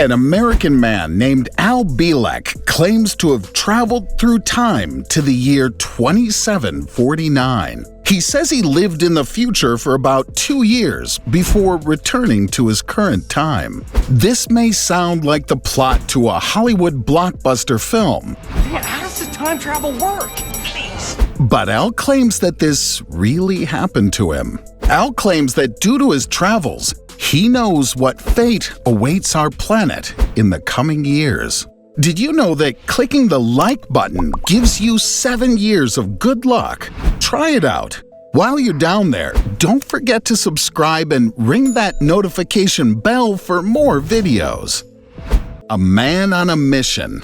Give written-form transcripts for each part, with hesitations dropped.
An American man named Al Bielek claims to have traveled through time to the year 2749. He says he lived in the future for about 2 years before returning to his current time. This may sound like the plot to a Hollywood blockbuster film. Man, how does the time travel work? Please. But Al claims that this really happened to him. Al claims that due to his travels, he knows what fate awaits our planet in the coming years. Did you know that clicking the like button gives you 7 years of good luck? Try it out. While you're down there, don't forget to subscribe and ring that notification bell for more videos. A man on a mission.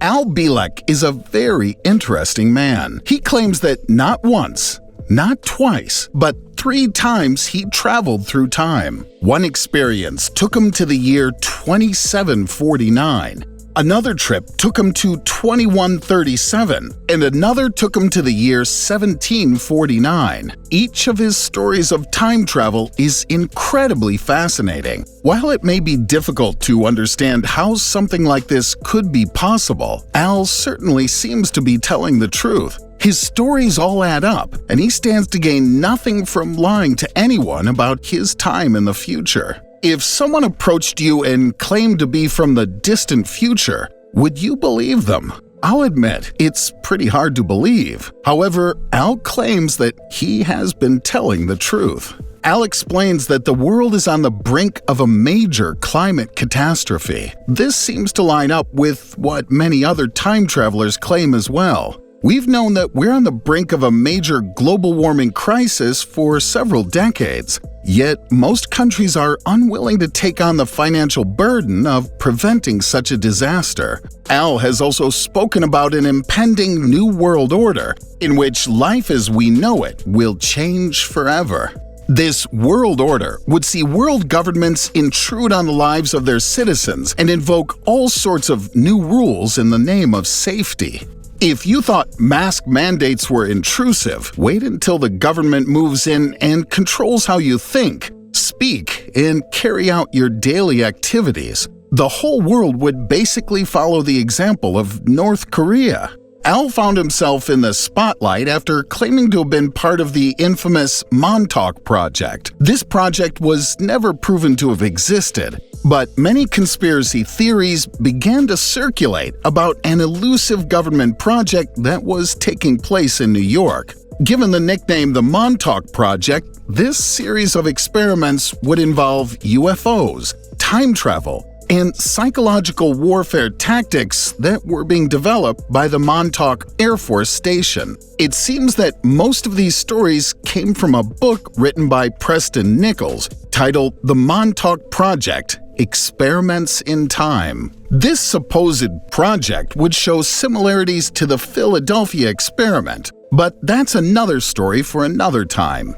Al Bielek is a very interesting man. He claims that not once, not twice, but 3 times he traveled through time. One experience took him to the year 2749. Another trip took him to 2137, and another took him to the year 1749. Each of his stories of time travel is incredibly fascinating. While it may be difficult to understand how something like this could be possible, Al certainly seems to be telling the truth. His stories all add up, and he stands to gain nothing from lying to anyone about his time in the future. If someone approached you and claimed to be from the distant future, would you believe them? I'll admit, it's pretty hard to believe. However, Al claims that he has been telling the truth. Al explains that the world is on the brink of a major climate catastrophe. This seems to line up with what many other time travelers claim as well. We've known that we're on the brink of a major global warming crisis for several decades, yet most countries are unwilling to take on the financial burden of preventing such a disaster. Al has also spoken about an impending new world order, in which life as we know it will change forever. This world order would see world governments intrude on the lives of their citizens and invoke all sorts of new rules in the name of safety. If you thought mask mandates were intrusive, wait until the government moves in and controls how you think, speak, and carry out your daily activities. The whole world would basically follow the example of North Korea. Al found himself in the spotlight after claiming to have been part of the infamous Montauk Project. This project was never proven to have existed, but many conspiracy theories began to circulate about an elusive government project that was taking place in New York. Given the nickname the Montauk Project, this series of experiments would involve UFOs, time travel, and psychological warfare tactics that were being developed by the Montauk Air Force Station. It seems that most of these stories came from a book written by Preston Nichols titled The Montauk Project: Experiments in Time. This supposed project would show similarities to the Philadelphia experiment, but that's another story for another time.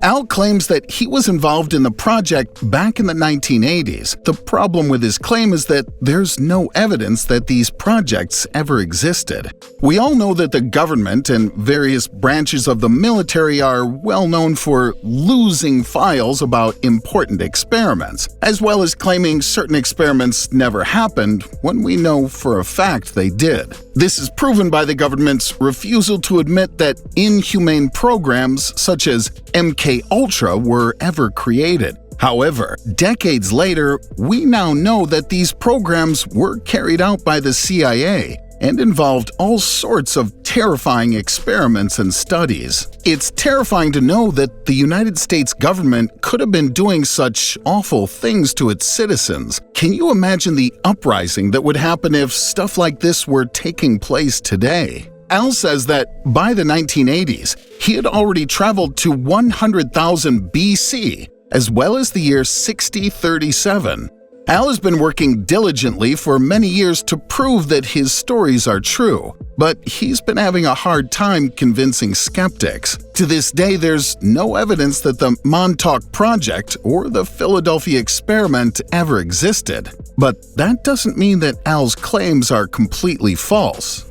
Al claims that he was involved in the project back in the 1980s. The problem with his claim is that there's no evidence that these projects ever existed. We all know that the government and various branches of the military are well known for losing files about important experiments, as well as claiming certain experiments never happened when we know for a fact they did. This is proven by the government's refusal to admit that inhumane programs such as MK Ultra were ever created. However, decades later, we now know that these programs were carried out by the CIA and involved all sorts of terrifying experiments and studies. It's terrifying to know that the United States government could have been doing such awful things to its citizens. Can you imagine the uprising that would happen if stuff like this were taking place today? Al says that by the 1980s, he had already traveled to 100,000 BC, as well as the year 6037. Al has been working diligently for many years to prove that his stories are true, but he's been having a hard time convincing skeptics. To this day, there's no evidence that the Montauk Project or the Philadelphia experiment ever existed. But that doesn't mean that Al's claims are completely false.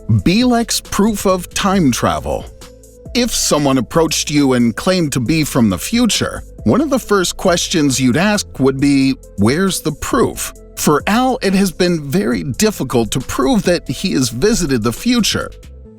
Bielek's proof of time travel. If someone approached you and claimed to be from the future, one of the first questions you'd ask would be, where's the proof? For Al, it has been very difficult to prove that he has visited the future.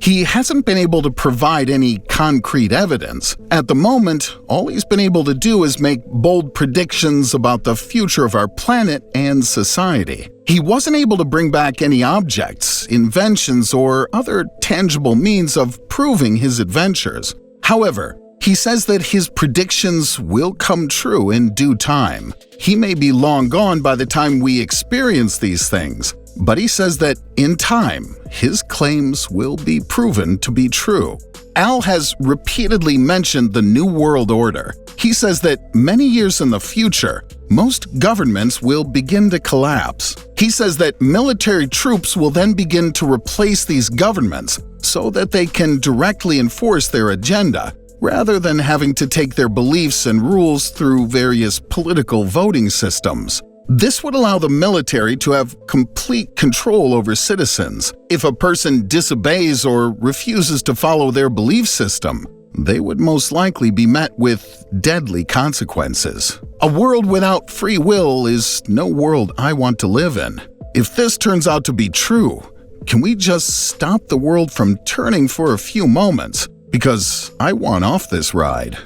He hasn't been able to provide any concrete evidence. At the moment, all he's been able to do is make bold predictions about the future of our planet and society. He wasn't able to bring back any objects, inventions, or other tangible means of proving his adventures. However, he says that his predictions will come true in due time. He may be long gone by the time we experience these things, but he says that in time, his claims will be proven to be true. Al has repeatedly mentioned the New World Order. He says that many years in the future, most governments will begin to collapse. He says that military troops will then begin to replace these governments so that they can directly enforce their agenda, rather than having to take their beliefs and rules through various political voting systems. This would allow the military to have complete control over citizens. If a person disobeys or refuses to follow their belief system, they would most likely be met with deadly consequences. A world without free will is no world I want to live in. If this turns out to be true, can we just stop the world from turning for a few moments? Because I want off this ride.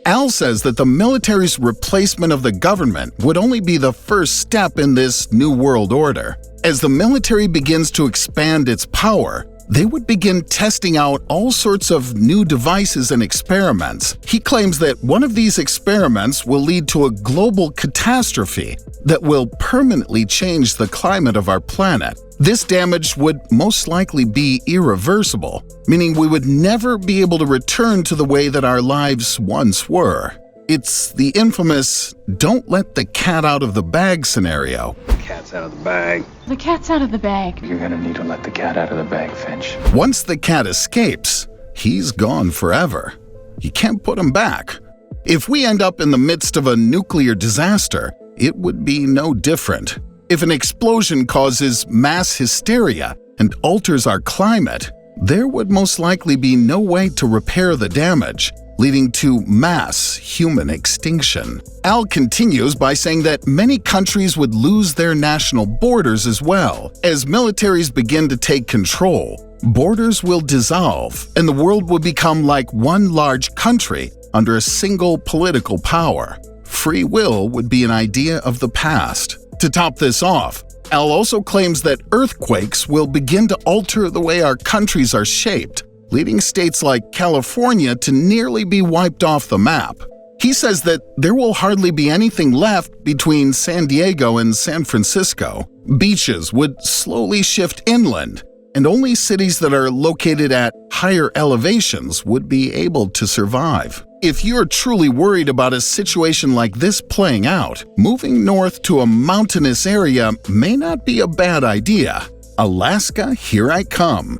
Al says that the military's replacement of the government would only be the first step in this New World Order. As the military begins to expand its power, they would begin testing out all sorts of new devices and experiments. He claims that one of these experiments will lead to a global catastrophe that will permanently change the climate of our planet. This damage would most likely be irreversible, meaning we would never be able to return to the way that our lives once were. It's the infamous "don't let the cat out of the bag" scenario. The cat's out of the bag. The cat's out of the bag. You're gonna need to let the cat out of the bag, Finch. Once the cat escapes, he's gone forever. You can't put him back. If we end up in the midst of a nuclear disaster, it would be no different. If an explosion causes mass hysteria and alters our climate, there would most likely be no way to repair the damage, leading to mass human extinction. Al continues by saying that many countries would lose their national borders as well. As militaries begin to take control, borders will dissolve and the world will become like one large country under a single political power. Free will would be an idea of the past. To top this off, Al also claims that earthquakes will begin to alter the way our countries are shaped, leading states like California to nearly be wiped off the map. He says that there will hardly be anything left between San Diego and San Francisco. Beaches would slowly shift inland, and only cities that are located at higher elevations would be able to survive. If you're truly worried about a situation like this playing out, moving north to a mountainous area may not be a bad idea. Alaska, here I come.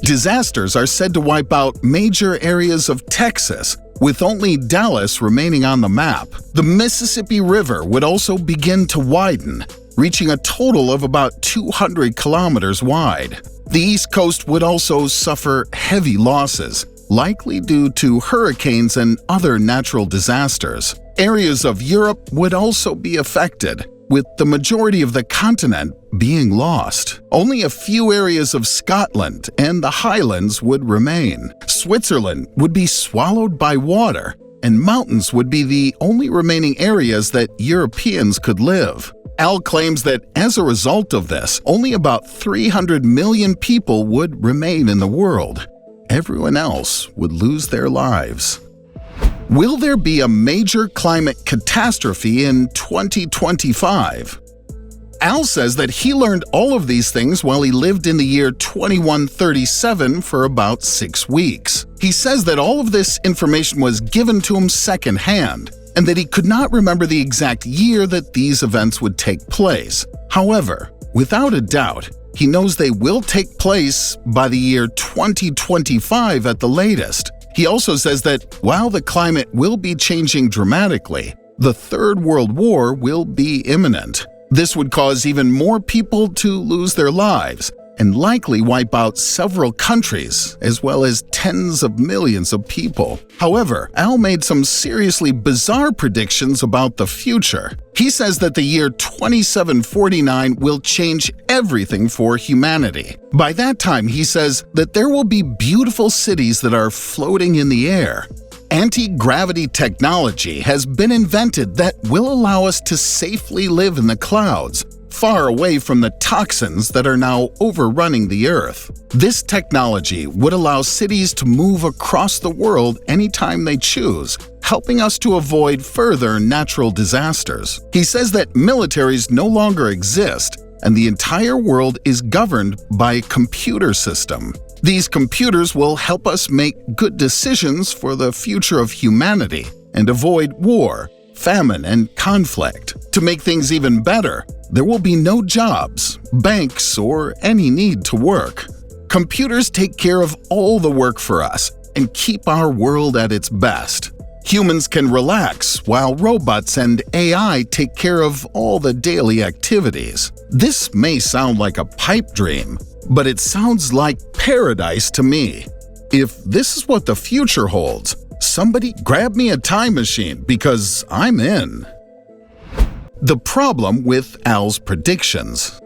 Disasters are said to wipe out major areas of Texas, with only Dallas remaining on the map. The Mississippi River would also begin to widen, reaching a total of about 200 kilometers wide. The East Coast would also suffer heavy losses, likely due to hurricanes and other natural disasters. Areas of Europe would also be affected, with the majority of the continent being lost. Only a few areas of Scotland and the Highlands would remain. Switzerland would be swallowed by water, and mountains would be the only remaining areas that Europeans could live. Al claims that as a result of this, only about 300 million people would remain in the world. Everyone else would lose their lives. Will there be a major climate catastrophe in 2025? Al says that he learned all of these things while he lived in the year 2137 for about 6 weeks. He says that all of this information was given to him secondhand, and that he could not remember the exact year that these events would take place. However, without a doubt, he knows they will take place by the year 2025 at the latest. He also says that while the climate will be changing dramatically, the Third World War will be imminent. This would cause even more people to lose their lives, and likely wipe out several countries, as well as tens of millions of people. However, Al made some seriously bizarre predictions about the future. He says that the year 2749 will change everything for humanity. By that time, he says that there will be beautiful cities that are floating in the air. Anti-gravity technology has been invented that will allow us to safely live in the clouds, far away from the toxins that are now overrunning the Earth. This technology would allow cities to move across the world anytime they choose, helping us to avoid further natural disasters. He says that militaries no longer exist, and the entire world is governed by a computer system. These computers will help us make good decisions for the future of humanity and avoid war, famine, and conflict. To make things even better, there will be no jobs, banks, or any need to work. Computers take care of all the work for us and keep our world at its best. Humans can relax while robots and AI take care of all the daily activities. This may sound like a pipe dream, but it sounds like paradise to me. If this is what the future holds, somebody grab me a time machine because I'm in. The problem with Al's predictions.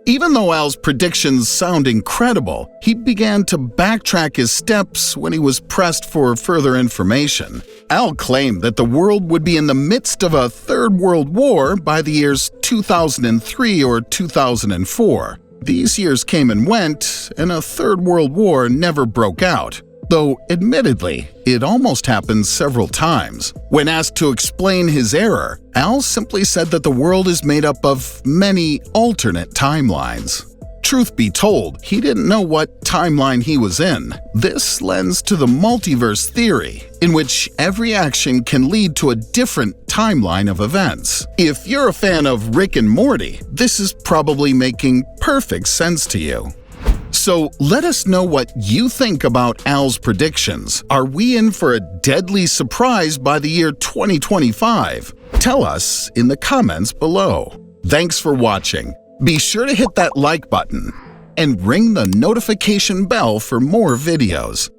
Even though Al's predictions sound incredible, he began to backtrack his steps when he was pressed for further information. Al claimed that the world would be in the midst of a third world war by the years 2003 or 2004. These years came and went, and a third world war never broke out. Though, admittedly, it almost happened several times. When asked to explain his error, Al simply said that the world is made up of many alternate timelines. Truth be told, he didn't know what timeline he was in. This lends to the multiverse theory, in which every action can lead to a different timeline of events. If you're a fan of Rick and Morty, this is probably making perfect sense to you. So let us know what you think about Al's predictions. Are we in for a deadly surprise by the year 2025? Tell us in the comments below. Thanks for watching. Be sure to hit that like button and ring the notification bell for more videos.